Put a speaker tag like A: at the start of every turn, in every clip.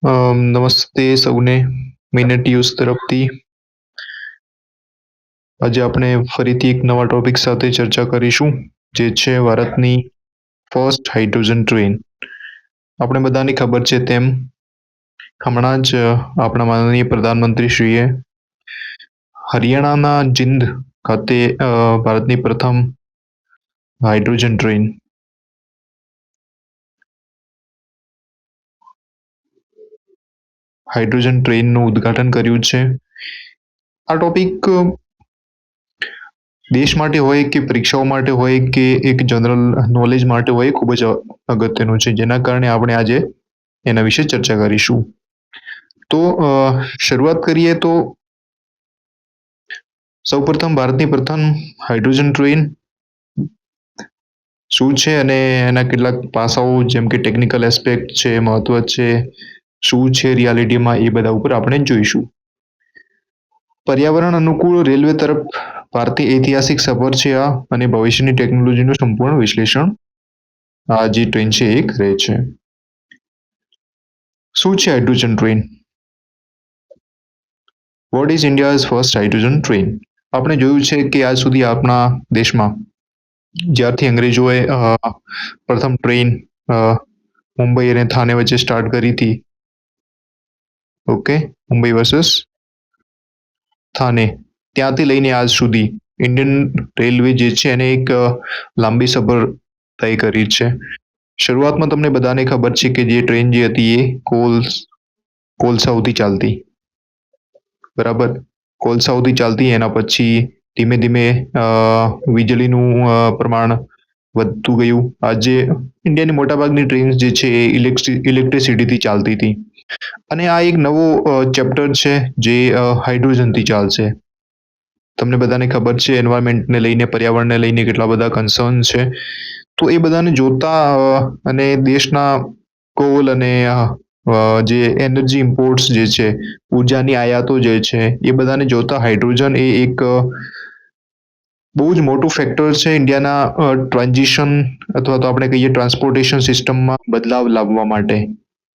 A: નમસ્તે સૌને. Minute use તરફથી આજે આપણે ફરીથી એક નવા ટોપિક સાથે ચર્ચા કરીશું, જે છે ભારતની ફર્સ્ટ હાઇડ્રોજન ટ્રેન. આપણે બધાની ખબર છે તેમ હમણાં જ આપણા માનનીય પ્રધાનમંત્રીશ્રીએ હરિયાણાના જિંદ ખાતે ભારતની પ્રથમ હાઇડ્રોજન ટ્રેનનું ઉદ્ઘાટન કર્યું છે. આ ટોપિક દેશ માટે હોય કે પરીક્ષાઓ માટે હોય કે એક જનરલ નોલેજ માટે હોય, ખૂબ જ અગત્યનું છે, જેના કારણે આપણે આજે એના વિશે ચર્ચા કરીશું. તો શરૂઆત કરીએ તો સૌપ્રથમ ભારતની પ્રથમ હાઇડ્રોજન ટ્રેન શું છે અને એના કેટલાક પાસાઓ જેમ કે ટેકનિકલ એસ્પેક્ટ છે, મહત્વ છે, શું છે રિયાલિટીમાં, એ બધા ઉપર આપણે જોઈશું. પર્યાવરણ અનુકૂળ રેલવે તરફ ભારતીય ઐતિહાસિક સફર છે આ, અને ભવિષ્યની ટેકનોલોજીનું સંપૂર્ણ વિશ્લેષણ આ જે ટ્રેન છે એ કરે છે. શું છે hydrogen train? What is India's first hydrogen train? આપણે જોયું છે કે આજ સુધી આપણા દેશમાં જ્યારથી અંગ્રેજોએ પ્રથમ ટ્રેન મુંબઈ અને થાને વચ્ચે સ્ટાર્ટ કરી હતી, ઓકે, મુંબઈ વર્સસ થાને, ત્યાંથી લઈને આજ સુધી ઇન્ડિયન રેલવે જે છે એને એક લાંબી સફર તય કરી છે. શરૂઆતમાં તમને બધાને ખબર છે કે જે ટ્રેન જે હતી એ કોલસાઓથી ચાલતી, બરાબર, કોલસાઓથી ચાલતી. એના પછી ધીમે ધીમે વીજળીનું પ્રમાણ વધતું ગયું. આજે ઇન્ડિયાની મોટાભાગની ટ્રેન જે છે એ ઇલેક્ટ્રિસિટીથી ચાલતી હતી, અને આ એક નવો ચેપ્ટર છે જે હાઇડ્રોજનથી ચાલશે. તમને બધાને ખબર છે એન્વાયરમેન્ટને લઈને, પર્યાવરણને લઈને કેટલા બધા કન્સર્ન છે. તો એ બધાને જોતા અને દેશના કોલ અને જે એનર્જી ઇમ્પોર્ટ્સ જે છે, ઉર્જાની આયાતો જે છે, એ બધાને જોતા હાઇડ્રોજન એ એક બહુ જ મોટું ફેક્ટર છે ઇન્ડિયાના ટ્રાન્ઝિશન અથવા તો આપણે કહીએ ટ્રાન્સપોર્ટેશન સિસ્ટમમાં બદલાવ લાવવા માટે.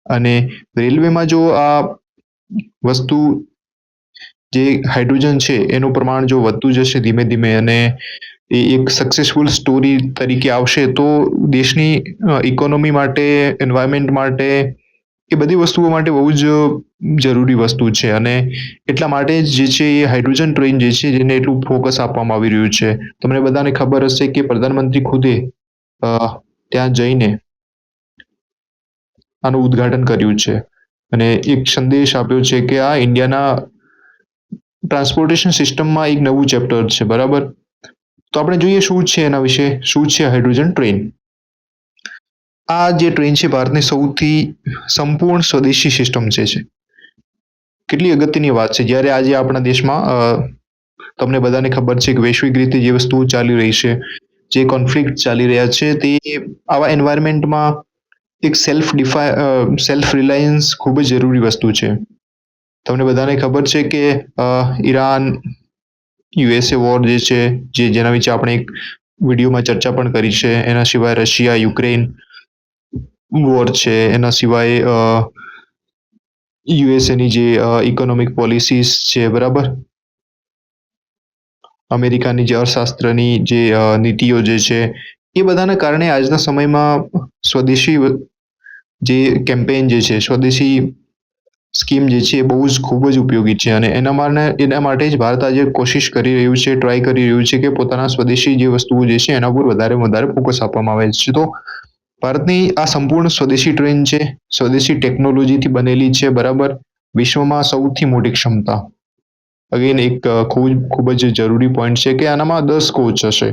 A: અને રેલવેમાં જો આ વસ્તુ જે હાઇડ્રોજન છે એનું પ્રમાણ જો વધતું જશે ધીમે ધીમે, અને એ એક સક્સેસફુલ સ્ટોરી તરીકે આવશે, તો દેશની ઇકોનોમી માટે, એન્વાયરમેન્ટ માટે, એ બધી વસ્તુઓ માટે બહુ જ જરૂરી વસ્તુ છે. અને એટલા માટે જે છે એ હાઇડ્રોજન ટ્રેન જે છે જેને એટલું ફોકસ આપવામાં આવી રહ્યું છે. તમને બધાને ખબર હશે કે પ્રધાનમંત્રી ખુદે ત્યાં જઈને આનું ઉદ્ઘાટન કર્યું છે અને એક સંદેશ આપ્યો છે કે આ ઇન્ડિયાના ટ્રાન્સપોર્ટેશન સિસ્ટમમાં એક નવું ચેપ્ટર છે, બરાબર. તો આપણે જોઈએ શું છે એના વિશે, શું છે હાઇડ્રોજન ટ્રેન. આ જે ટ્રેન છે ભારતની સૌથી સંપૂર્ણ સ્વદેશી સિસ્ટમ છે. કેટલી અગત્યની વાત છે જ્યારે આજે આપણા દેશમાં તમને બધાને ખબર છે કે વૈશ્વિક રીતે જે વસ્તુઓ ચાલી રહી છે, જે કોન્ફ્લિક્ટ ચાલી રહ્યા છે, તે આવા એન્વાયરમેન્ટમાં એક સેલ્ફ રિલાયન્સ ખૂબ જ જરૂરી વસ્તુ છે. તમને બધાને ખબર છે કે ઈરાન યુએસએ વોર જે છે, જેના વિશે આપણે એક વિડીયોમાં ચર્ચા પણ કરી છે. એના સિવાય રશિયા યુક્રેન વોર છે, એના સિવાય યુએસએની જે ઇકોનોમિક પોલિસીસ છે, બરાબર, અમેરિકાની જે અર્થશાસ્ત્રની જે નીતિઓ જે છે, એ બધાના કારણે આજના સમયમાં સ્વદેશી જે કેમ્પેન જે છે, સ્વદેશી સ્કીમ જે છે એ બહુ જ ખૂબ જ ઉપયોગી છે. અને એના માટે જ ભારત આજે કોશિશ કરી રહ્યું છે, ટ્રાય કરી રહ્યું છે કે પોતાના સ્વદેશી જે વસ્તુઓ જે છે એના ઉપર વધારે ફોકસ આપવામાં આવે છે. તો ભારતની આ સંપૂર્ણ સ્વદેશી ટ્રેન છે, સ્વદેશી ટેકનોલોજીથી બનેલી છે, બરાબર, વિશ્વમાં સૌથી મોટી ક્ષમતા. અગેન એક ખૂબ જ જરૂરી પોઈન્ટ છે કે આનામાં 10 કોચ હશે.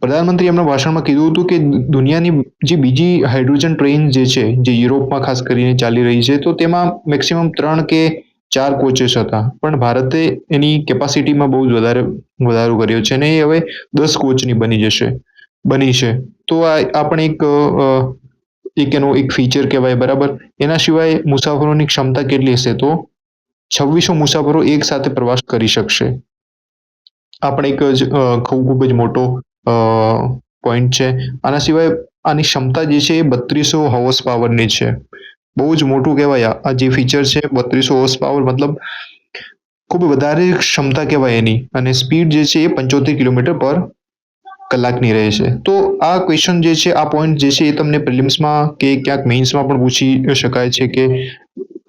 A: પ્રધાનમંત્રી એમના ભાષણમાં કીધું હતું કે દુનિયાની જે બીજી હાઇડ્રોજન ટ્રેન જે છે, જે યુરોપમાં ખાસ કરીને ચાલી રહી છે, તો તેમાં મેક્સિમમ 3 કે 4 કોચેસ હતા, પણ ભારતે એની કેપેસિટીમાં બહુ જ વધારો કર્યો છે, અને એ હવે 10 કોચની બની છે. તો આ પણ એનો એક ફીચર કહેવાય, બરાબર. એના સિવાય મુસાફરોની ક્ષમતા કેટલી હશે? તો 2600 મુસાફરો એક સાથે પ્રવાસ કરી શકશે. આ પણ એક ખૂબ જ મોટો પોઈન્ટ છે. આના સિવાય આની ક્ષમતા જે છે એ 3200 હોર્સ પાવરની છે, બહુ જ મોટું કહેવાય આ જે ફીચર છે 3200 હોર્સ પાવર મતલબ ખૂબ વધારે ક્ષમતા કહેવાય એની અને સ્પીડ જે છે એ 75 કિલોમીટર પર કલાકની રહે છે. તો આ ક્વેશ્ચન જે છે આ પોઈન્ટ જે છે એ તમને પ્રિલિમ્સમાં કે ક્યાંક મેઇન્સમાં પણ પૂછી શકાય છે કે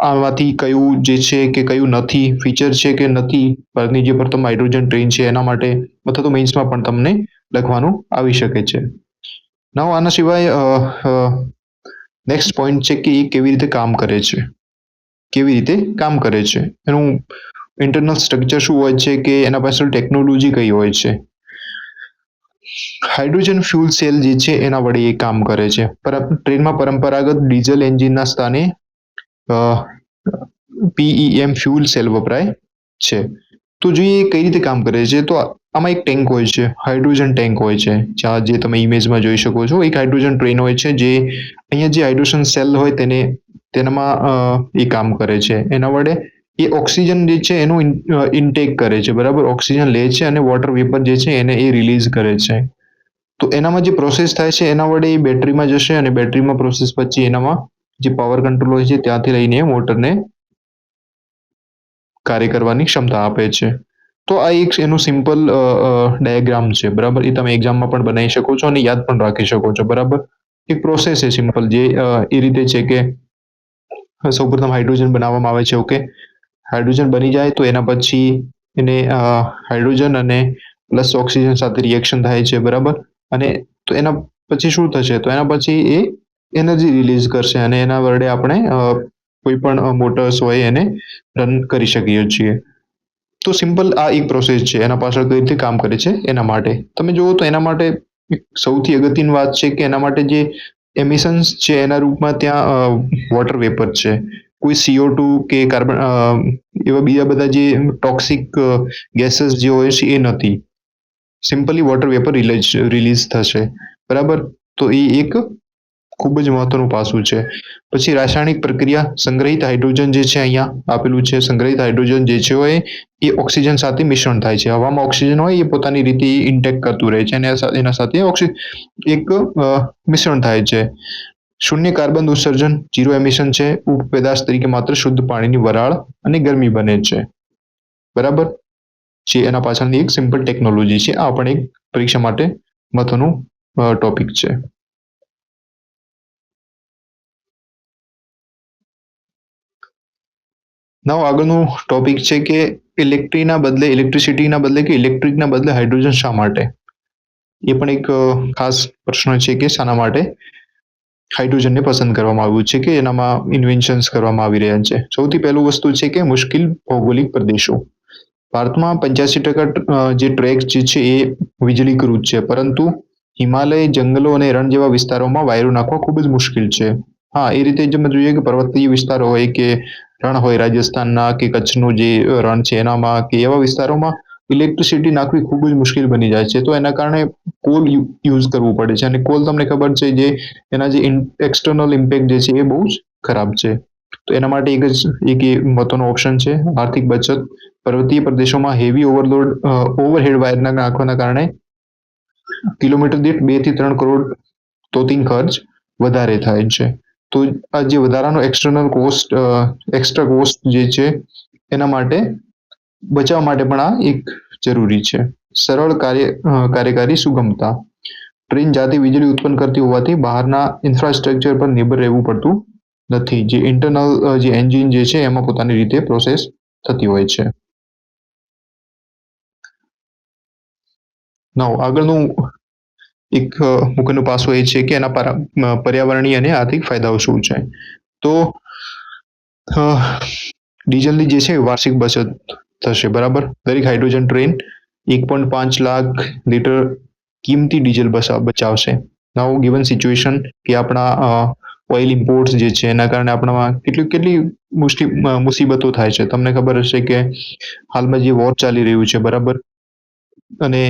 A: આમાંથી કયું જે છે કે કયું નથી ફીચર છે કે નથી ભારતની જે પ્રથમ હાઇડ્રોજન ટ્રેન છે એના માટે અથવા તો મેઇન્સમાં પણ તમને લખવાનું આવી શકે છે. નાવ આના સિવાય નેક્સ્ટ પોઈન્ટ છે કે એ કેવી રીતે કામ કરે છે એનું ઇન્ટરનલ સ્ટ્રક્ચર શું હોય છે કે એના પાછળ ટેકનોલોજી કઈ હોય છે. હાઇડ્રોજન ફ્યુલ સેલ જે છે એના વડે એ કામ કરે છે. ટ્રેનમાં પરંપરાગત ડીઝલ એન્જિનના સ્થાને PEM ફ્યુલ સેલ વપરાય છે. તો જોઈએ કઈ રીતે કામ કરે છે તો આમાં એક ટેન્ક હોય છે, હાઇડ્રોજન ટેન્ક હોય છે, જ્યાં જે તમે ઇમેજમાં જોઈ શકો છો એક હાઇડ્રોજન ટ્રેન હોય છે જે અહીંયા જે હાઇડ્રોજન સેલ હોય તેનામાં એ કામ કરે છે. એના વડે એ ઓક્સિજન જે છે એનું ઇન્ટેક કરે છે, બરાબર, ઓક્સિજન લે છે અને વોટર વેપર જે છે એને એ રિલીઝ કરે છે. તો એનામાં જે પ્રોસેસ થાય છે એના વડે એ બેટરીમાં જશે અને બેટરીમાં પ્રોસેસ પછી એનામાં જે પાવર કંટ્રોલ હોય છે ત્યાંથી લઈને મોટરને કાર્ય કરવાની ક્ષમતા આપે છે. તો આ એક એનું સિમ્પલ ડાયાગ્રામ છે, બરાબર, એ તમે એક્ઝામમાં પણ બનાવી શકો છો અને યાદ પણ રાખી શકો છો, બરાબર. એક પ્રોસેસ છે સિમ્પલ જે એ રીતે છે કે સૌપ્રથમ હાઇડ્રોજન બનાવવામાં આવે છે. ઓકે, હાઇડ્રોજન બની જાય તો એના પછી એને હાઇડ્રોજન અને પ્લસ ઓક્સિજન સાથે રિએક્શન થાય છે, બરાબર, અને તો એના પછી શું થશે તો એના પછી એ એનર્જી રિલીઝ કરશે અને એના વડે આપણે કોઈ પણ મોટર્સ હોય એને રન કરી શકીએ છીએ. તો સિમ્પલ આ એક પ્રોસેસ છે, એના પાછળ કઈ રીતે કામ કરે છે એના માટે તમે જુઓ તો એના માટે સૌથી અગત્યની વાત છે કે એના માટે જે એમિશન્સ છે એના રૂપમાં ત્યાં વોટર વેપર છે, કોઈ CO2 કે કાર્બન એવા બીજા બધા જે ટોક્સિક ગેસીસ જે હોય છે એ નથી, સિમ્પલી વોટર વેપર રિલીઝ થશે, બરાબર. તો એ એક ખૂબ જ મહત્વનું પાસું છે. પછી રાસાયણિક પ્રક્રિયા સંગ્રહિત હાઇડ્રોજન જે છે અહીંયા આપેલું છે, સંગ્રહિત હાઇડ્રોજન જે છે હોય એ ઓક્સિજન સાથે મિશ્રણ થાય છે. હવામાં ઓક્સિજન હોય એ પોતાની રીતે ઇન્ટેક કરતું રહે છે અને એના સાથે એક મિશ્રણ થાય છે. શૂન્ય કાર્બન ઉત્સર્જન, ઝીરો એમિશન છે, ઉપપેદાશ તરીકે માત્ર શુદ્ધ પાણીની વરાળ અને ગરમી બને છે, બરાબર. જે એના પાછળની એક સિમ્પલ ટેકનોલોજી છે. આ પણ એક પરીક્ષા માટે મહત્વનું ટોપિક છે. નાવ આગળનું ટોપિક છે કે ઇલેક્ટ્રિસિટીના બદલે કે ઇલેક્ટ્રિકના બદલે હાઇડ્રોજન શા માટે? એ પણ એક ખાસ પ્રશ્ન છે કે શાના માટે હાઇડ્રોજનને પસંદ કરવામાં આવ્યું છે કે એનામાં ઇન્વેન્શન્સ કરવામાં આવી રહ્યા છે. સૌથી પહેલું વસ્તુ છે કે મુશ્કેલ ભૌગોલિક પ્રદેશો. ભારતમાં 85% જે ટ્રેક જે છે એ વીજળીકૃત છે, પરંતુ હિમાલય, જંગલો અને રણ જેવા વિસ્તારોમાં વાયરો નાખવા ખૂબ જ મુશ્કેલ છે. હા, એ રીતે જ જોઈએ કે પર્વતીય વિસ્તારો હોય કે રણ હોય, રાજસ્થાનના કે કચ્છનું જે રણ છે એનામાં કે એવા વિસ્તારોમાં ઇલેક્ટ્રિસિટી નાખવી ખૂબ જ મુશ્કેલ બની જાય છે. તો એના કારણે કોલ યુઝ કરવું પડે છે અને કોલ તમને ખબર છે જે એના જે એક્સટર્નલ ઇમ્પેક્ટ જે છે એ બહુ જ ખરાબ છે. તો એના માટે એક મહત્વનો ઓપ્શન છે આર્થિક બચત. પર્વતીય પ્રદેશોમાં હેવી ઓવરહેડ વાયર નાખવાના કારણે કિલોમીટર દીઠ 2 થી 3 કરોડ તોતિંગ ખર્ચ વધારે થાય છે. તો આ જે વધારાનો એક્સ્ટ્રા કોસ્ટ જે છે એના માટે બચાવવા માટે પણ આ એક જરૂરી છે. સરળ કાર્યકારી સુગમતા. ટ્રેન જાતે વીજળી ઉત્પન્ન કરતી હોવાથી બહારના ઇન્ફ્રાસ્ટ્રક્ચર પર નિર્ભર રહેવું પડતું નથી. જે ઇન્ટરનલ જે એન્જિન જે છે એમાં પોતાની રીતે પ્રોસેસ થતી હોય છે. આગળનું એક મુખ્યનું પાસું એ છે કે એના પર્યાવરણીય અને આર્થિક ફાયદાઓ શું છે. તો ડીઝલની જે છે વાર્ષિક બચત થશે, બરાબર. દરેક હાઇડ્રોજન ટ્રેન 1.5 લાખ લીટર કિંમતી ડીઝલ બચાવશે. નાઉ ગિવન સિચ્યુએશન કે આપણા ઓઇલ ઇમ્પોર્ટ્સ જે છે એના કારણે આપણામાં કેટલી મુસીબતો થાય છે. તમને ખબર હશે કે હાલમાં જે વોર ચાલી રહ્યું છે, બરાબર, અને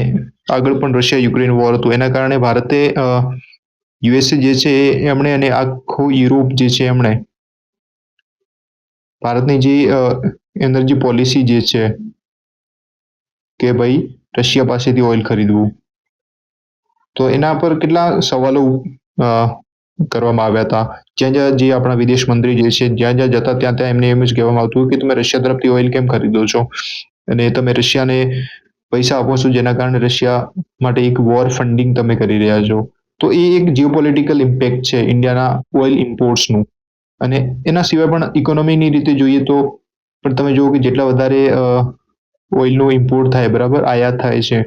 A: આગળ પણ રશિયા યુક્રેન વોર હતું એના કારણે ભારતે યુએસએ જે છે એમણે અને આખું યુરોપ જે છે એમણે ભારતની જે એનર્જી પોલિસી જે છે કે ભાઈ રશિયા પાસેથી ઓઇલ ખરીદવું, તો એના પર કેટલા સવાલો કરવામાં આવ્યા હતા. જ્યાં જ્યાં જે આપણા વિદેશ મંત્રી જે છે જ્યાં જ્યાં જતા ત્યાં ત્યાં એમને એમ જ કહેવામાં આવતું કે તમે રશિયા તરફથી ઓઇલ કેમ ખરીદો છો અને તમે રશિયાને પૈસા આપો છો જેના કારણે રશિયા માટે એક વોર ફંડિંગ તમે કરી રહ્યા છો. તો એ એક જીઓપોલિટિકલ ઇમ્પેક્ટ છે ઇન્ડિયાના ઓઇલ ઇમ્પોર્ટ્સનું. અને એના સિવાય પણ ઇકોનોમીની રીતે જોઈએ તો પણ તમે જુઓ કે જેટલા વધારે ઓઇલનું ઇમ્પોર્ટ થાય બરાબર આયાત થાય છે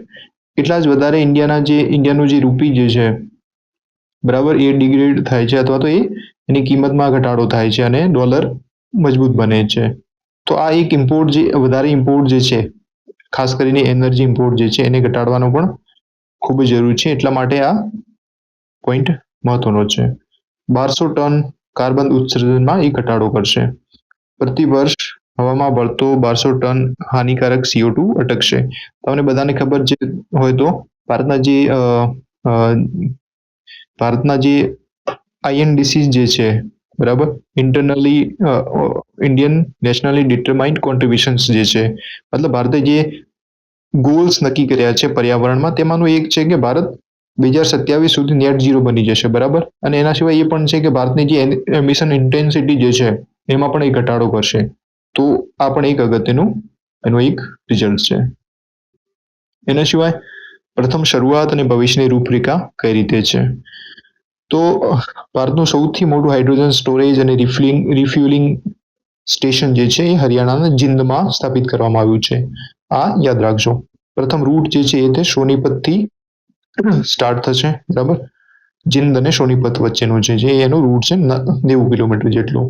A: એટલા જ વધારે ઇન્ડિયાનું જે રૂપી જે છે બરાબર એ ડિગ્રેડ થાય છે અથવા તો એની કિંમતમાં ઘટાડો થાય છે અને ડોલર મજબૂત બને છે. તો આ એક ઇમ્પોર્ટ જે વધારે ઇમ્પોર્ટ જે છે ખાસ કરીને એનર્જી ઇમ્પોર્ટ જે છે એને ઘટાડવાનો પણ ખૂબ જ જરૂરી છે. એટલા માટે આ પોઈન્ટ મહત્વનો છે. 1200 ટન કાર્બન ઉત્સર્જનમાં એ ઘટાડો કરશે. પ્રતિ વર્ષ હવામાં ભળતો 1200 ટન હાનિકારક CO2 અટકશે. તમને બધાને ખબર છે હોય તો ભારતના જે INDC જે છે બરાબર ઇન્ડિયન નેશનલી ડિટરમાઇન્ડ કોન્ટ્રીબ્યુશન્સ જે છે મતલબ ભારતે જે ગોલ્સ નક્કી કર્યા છે પર્યાવરણમાં તેમાંનું એક છે કે ભારત 2027 સુધી નેટ ઝીરો બની જશે બરાબર. અને એના સિવાય એ પણ છે કે ભારતની જે એમિશન ઇન્ટેન્સિટી જે છે એમાં પણ એ ઘટાડો કરશે. તો આ પણ એક અગત્યનું એનું એક રિઝલ્ટ છે. એના સિવાય પ્રથમ શરૂઆત અને ભવિષ્યની રૂપરેખા કઈ રીતે છે તો ભારતનું સૌથી મોટું હાઇડ્રોજન સ્ટોરેજ અને રિફ્યુલિંગ સ્ટેશન જે છે એ હરિયાણાના જિંદમાં સ્થાપિત કરવામાં આવ્યું છે. આ યાદ રાખજો. પ્રથમ રૂટ જે છે એ તે સોનીપતથી સ્ટાર્ટ થશે બરાબર. જિંદ અને સોનીપત વચ્ચેનું છે જે એનો રૂટ છે 90 કિલોમીટર જેટલું.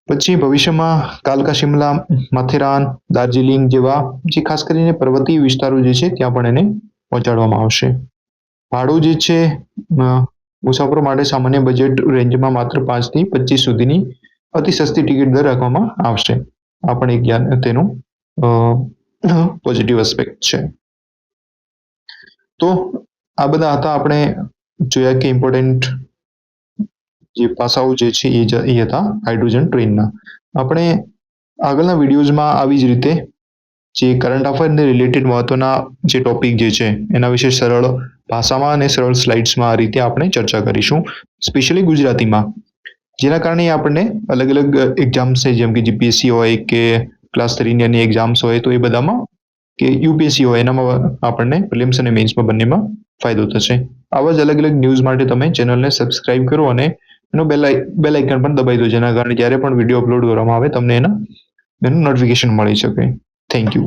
A: પછી ભવિષ્યમાં કાલકા શિમલા માથેરાન દાર્જિલિંગ જેવા જે ખાસ કરીને પર્વતીય વિસ્તારો જે છે ત્યાં પણ એને પહોંચાડવામાં આવશે. ભાડું જે છે મુસાફરો માટે સામાન્ય બજેટ રેન્જમાં માત્ર 5 થી 25 સુધીની અતિ સસ્તી ટિકિટ દર રાખવામાં આવશે. આ પણ એક તેનું પોઝિટિવ એસ્પેક્ટ છે. તો આ બધા હતા આપણે જોયા કે ઇમ્પોર્ટન્ટ જે પાસાઓ જે છે એ હતા હાઇડ્રોજન ટ્રેનના. આપણે આગળના વિડીયોઝમાં આવી જ રીતે જે કરંટ અફેરને રિલેટેડ મહત્વના જે ટોપિક જે છે એના વિશે સરળ ભાષામાં અને સરળ સ્લાઇડ્સમાં આ રીતે આપણે ચર્ચા કરીશું સ્પેશિયલી ગુજરાતીમાં. જેના કારણે આપણને અલગ અલગ એક્ઝામ્સ છે જેમ કે જીપીએસસી હોય કે ક્લાસ 3ની એક્ઝામ્સ હોય તો એ બધામાં કે યુપીએસસી હોય એનામાં આપણને પ્રિલિમ્સ અને મેન્સમાં બંનેમાં ફાયદો થશે. આવા જ અલગ અલગ ન્યૂઝ માટે તમે ચેનલને સબસ્ક્રાઇબ કરો અને એનો બેલ આઇકન પણ દબાવી દો જેના કારણે જ્યારે પણ વિડીયો અપલોડ કરવામાં આવે તમને એનું નોટિફિકેશન મળી શકે. Thank you.